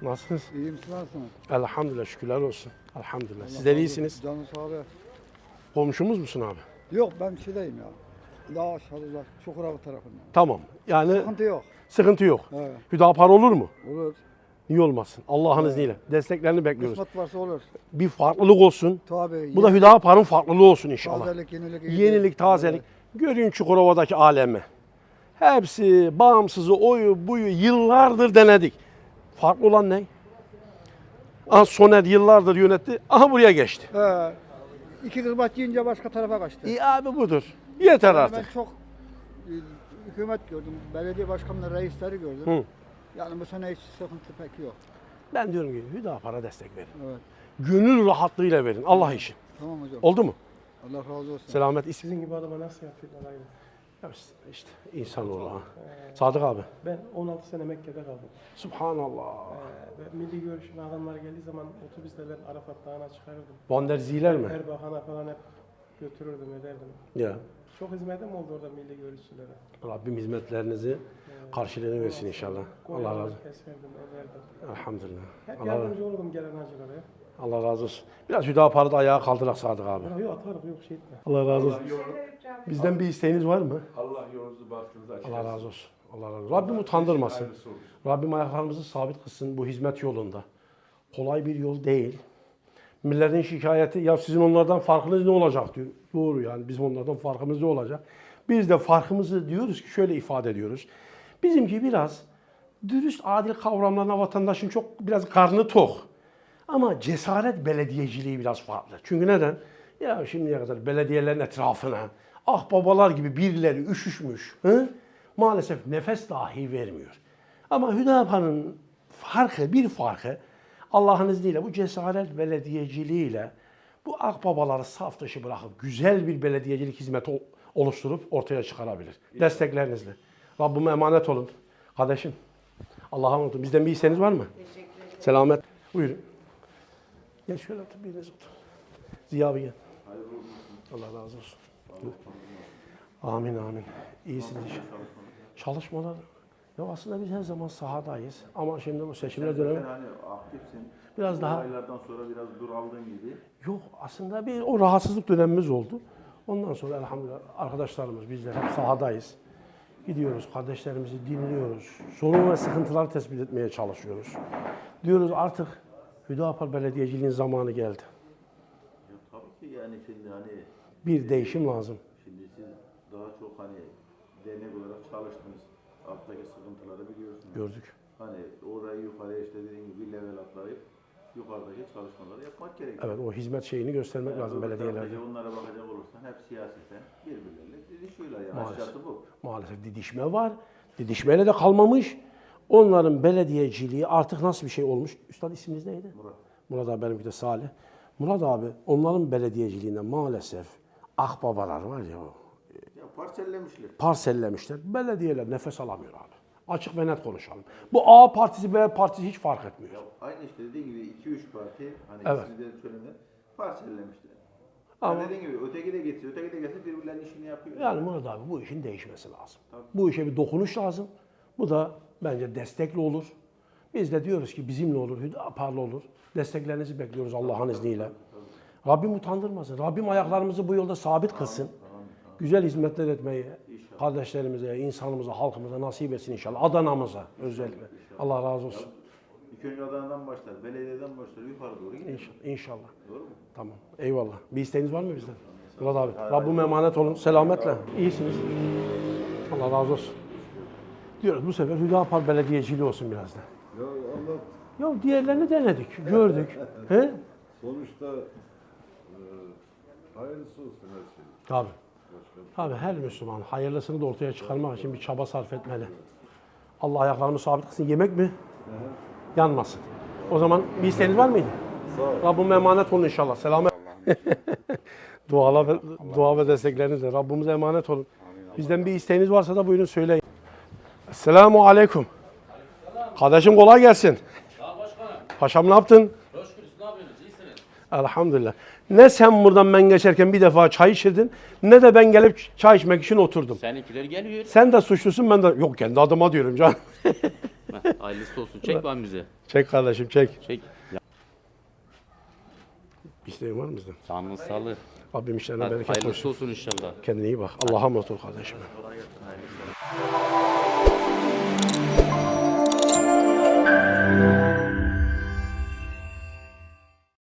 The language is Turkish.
Nasılsınız? İyiyim, siz nasılsınız? Elhamdülillah, şükürler olsun. Elhamdülillah. Sizler iyisiniz. Canı sağ ol. Komşumuz musun abi? Yok, ben şeydeyim ya. Daha aşağıda, Çukurova tarafından. Tamam. Yani Sıkıntı yok. sıkıntı yok. Evet. Hüdapar olur mu? Olur. Niye olmasın? Allah'ın izniyle. Desteklerini bekliyoruz. Kısmet varsa olur. Bir farklılık olsun. Tabii. Bu da Hüdapar'ın farklılığı olsun inşallah. Tazelik, yenilik. Yenilik, tazelik. Görün Çukurova'daki alemi. Hepsi bağımsızı, oyu, buyu yıllardır denedik. Farklı olan ne? Aha Soner yıllardır yönetti. Aha buraya geçti. He. İki kızbat yiyince başka tarafa kaçtı. İyi abi budur. Yeter Ben artık. çok hükümet gördüm, belediye başkanları, reisleri gördüm. Hı. Yani bu sene hiç sıkıntı pek yok. Ben diyorum ki Hüdapar'a destek verin. Evet. Gönül rahatlığıyla verin Allah için. Tamam hocam. Oldu mu? Allah razı olsun. Selamet ismin. Sizin gibi adama nasıl yapıyorlar aynı? Ya işte insanoğlu ha. Sadık abi. Ben 16 sene Mekke'de kaldım. Subhanallah. Ve milli görüşme adamlar geldiği zaman otobüsle ben Arafat Dağı'na çıkarırdım. Vanderziler mi? Erbakan'a falan hep götürürdüm, ederdim. Ya. Çok hizmetim oldu orada milli görüşçülere. Rabbim hizmetlerinizi karşılığını versin inşallah. Allah razı olsun. Keserdim, ederdim. Elhamdülillah. Hep Allah, yardımcı olurdum gelen hacılara ya. Allah razı olsun. Biraz Hüdapar'ı da ayağa kaldırak Sadık abi. Yok atarım, yok şey etme. Allah razı olsun. Bizden bir isteğiniz var mı? Allah yolunuzu bahtınızı açık Allah etsin. razı olsun. Allah razı olsun. Rabbim utandırmasın. Hayırlısı olsun. Rabbim ayaklarımızı sabit kılsın bu hizmet yolunda. Kolay bir yol değil. Milletin şikayeti ya sizin onlardan farkınız ne olacak diyor. Doğru yani bizim onlardan farkımız ne olacak? Biz de farkımızı diyoruz ki şöyle ifade ediyoruz. Bizimki biraz dürüst adil kavramlarına vatandaşın çok biraz karnı tok. Ama cesaret belediyeciliği biraz farklı. Çünkü neden? Ya şimdiye kadar belediyelerin etrafına babalar gibi birileri üşüşmüş. Hı? Maalesef nefes dahi vermiyor. Ama Hüdapar'ın bir farkı Allah'ın izniyle bu cesaret belediyeciliğiyle bu akbabaları saf dışı bırakıp güzel bir belediyecilik hizmeti oluşturup ortaya çıkarabilir. Desteklerinizle. Rabbime emanet olun. Kardeşim Allah'a emanet olun. Bizden bir isteğiniz var mı? Teşekkür ederim. Selamet. Buyurun. Gel şöyle otur, biriniz otur. Ziya abi gel. Allah razı olsun. Amin amin. İyisiniz inşallah. Çalışmalar. Ya aslında biz her zaman sahadayız. Ama şimdi bu seçimler dönemi Hani aktifsin. biraz daha Olaylardan sonra biraz dur aldığın gibi. yok. Aslında bir o rahatsızlık dönemimiz oldu. Ondan sonra elhamdülillah arkadaşlarımız bizler hep sahadayız. Gidiyoruz, kardeşlerimizi dinliyoruz. Sorun ve sıkıntıları tespit etmeye çalışıyoruz. Diyoruz artık Hüdapar belediyeciliğin zamanı geldi. Ya tabii ki yani şimdi hani Bir değişim lazım. şimdi siz daha çok hani dernek olarak çalıştınız. Alttaki sıkıntıları biliyorsunuz. Gördük. Hani orayı yukarıya işte dediğim gibi level atlayıp yukarıdaki çalışmaları yapmak gerekiyor. Evet o hizmet şeyini göstermek Yani lazım öbür belediyelerde. taraftaki onlara bakacak olursan hep siyaseten birbirleriyle didişiyorlar yani. Maalesef. Aşağısı bu. Maalesef didişme var. Didişmeyle de kalmamış. Onların belediyeciliği artık nasıl bir şey olmuş? Üstad isminiz neydi? Murat. Murat abi benimki de Salih. Murat abi onların belediyeciliğinde maalesef akbabalar var ya Ya parsellemişler. parsellemişler. Belediyeler nefes alamıyor abi. Açık ve net konuşalım. Bu A partisi B partisi hiç fark etmiyor. Ya aynı işte dediğin gibi 2-3 parti hani Evet. siz de söylediniz parsellemişler. Ama- Ama dediğin gibi öteki de geçse, öteki de geçse birbirlerinin işini yapıyor. Yani Murat abi bu işin değişmesi lazım. Tabii. Bu işe bir dokunuş lazım. Bu da bence destekli olur. Biz de diyoruz ki bizimle olur, Hüdapar'la olur. Desteklerinizi bekliyoruz Allah'ın izniyle. Rabbim utandırmasın. Rabbim ayaklarımızı bu yolda sabit kılsın. Güzel hizmetler etmeyi kardeşlerimize, insanımıza, halkımıza nasip etsin inşallah. Adana'mıza özellikle. Allah razı olsun. İlk önce Adana'dan başlar, belediyeden başlar, yukarı doğru gidiyor. İnşallah. Doğru mu? Tamam. Eyvallah. Bir isteğiniz var mı bizden? Murat abi. Rabbime emanet olun. Selametle. İyisiniz. Allah razı olsun. Diyoruz bu sefer Hüdapar belediyeciliği olsun biraz da. Ya Allah Ya diğerlerini denedik, gördük. He? sonuçta hayırlısı olsun her şey. Tabii. Tabii her Müslüman hayırlısını da ortaya çıkarmak için bir çaba sarf etmeli. Allah ayaklarını sabit kılsın. Yemek mi? Yanmasın. O zaman bir isteğiniz var mıydı? Sağ ol. Rabbime emanet olun inşallah. Selamet. Dua ve desteklerinizle Rabbimize emanet olun. Bizden bir isteğiniz varsa da buyurun söyleyin. Esselamu aleyküm. Kardeşim kolay gelsin. Sağ ol başkanım. Paşam ne yaptın? Hoş geldiniz. Ne yapıyorsunuz? İyisiniz. Elhamdülillah. Ne sen buradan ben geçerken bir defa çay içirdin, ne de ben gelip çay içmek için oturdum. Seninkiler geliyor. Sen de suçlusun, ben de... Yok, kendi adıma diyorum canım. Heh, hayırlısı olsun. Çek bana bize. Çek kardeşim, çek. Çek. Bir isteğin var mı bizden? Canın sağlığı. Rabbim işlerine Hadi bereket hayırlısı versin. olsun inşallah. Kendine iyi bak. Allah'a emanet ol kardeşim.